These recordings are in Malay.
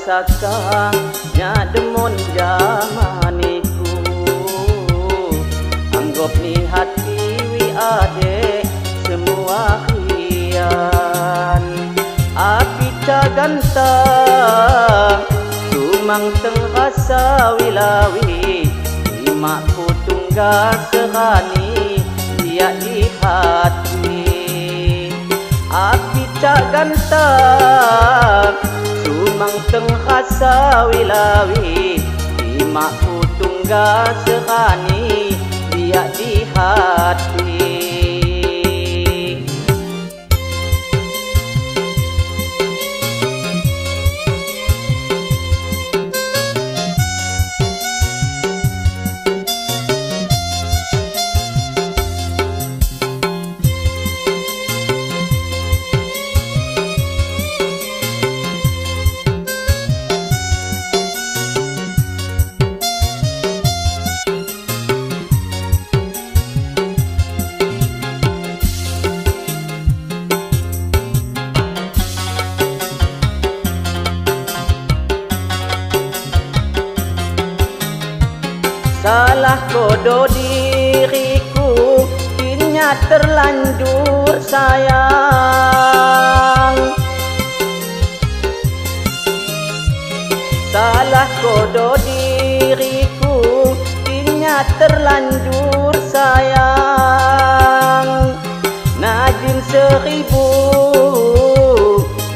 saka nya demon jamaniku anggap ni hati wi ade semua khian api caganta sumang teng rasa wilawi lima tunggal serani dia di hati api caganta sumang teng rasa wilawi lima tunggal serani dia di hati. Salah kodo diriku kini terlanjur sayang. Salah kodo diriku kini terlanjur sayang. Najin 1000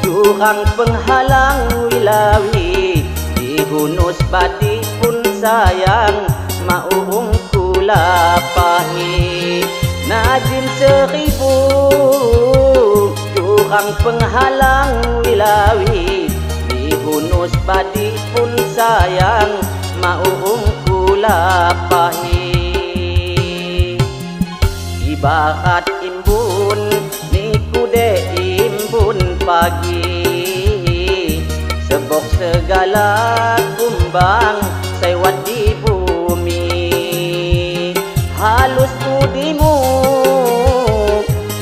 durang penghalang wilawi dihunus badi pun sayang maung kula pahi. Najin 1000 durang penghalang wilawi dihunus badi pun sayang maung kula pahi. Ibarat imbun niku de imbun pagi sebok segala kumbang sewat di halus budimu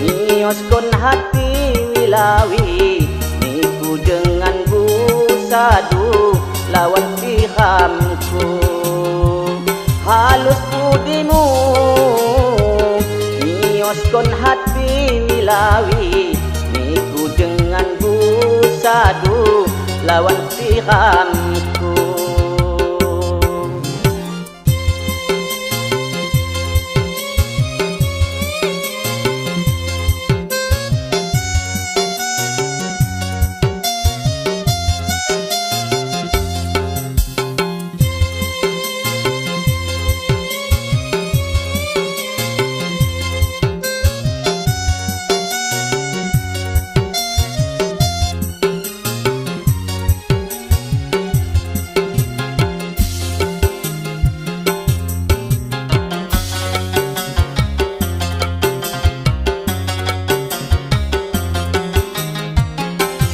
nyioskan hati wilawi niku dengan busadu lawan pihamku. Halus budimu nyioskan hati wilawi niku dengan busadu lawan pihamku.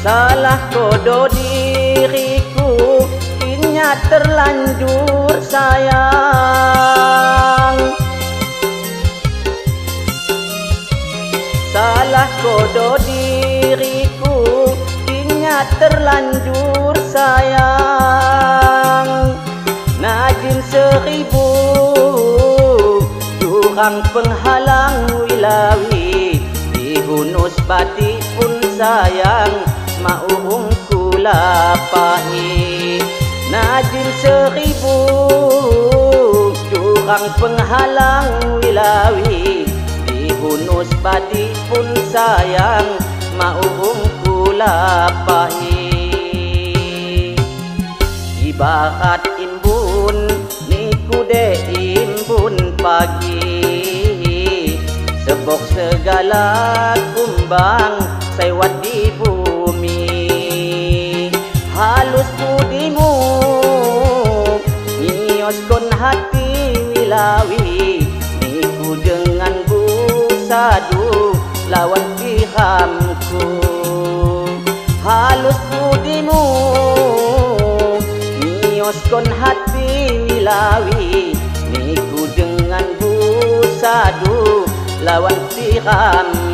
Salah kodo diriku kini terlanjur sayang. Salah kodo diriku kini terlanjur sayang. Najin 1000 durang penghalang wilawi dihunus badi pun sayang maung kula pahi. Najin 1000 durang penghalang wilawi dihunus badi pun sayang maung kula pahi. Ibarat imbun niku de imbun pagi sebok segala kumbang sewat di halus budimu nyioskan hati wilawi niku dengan busadu lawan pihamku. Halus budimu nyioskan hati wilawi niku dengan busadu lawan pihamku.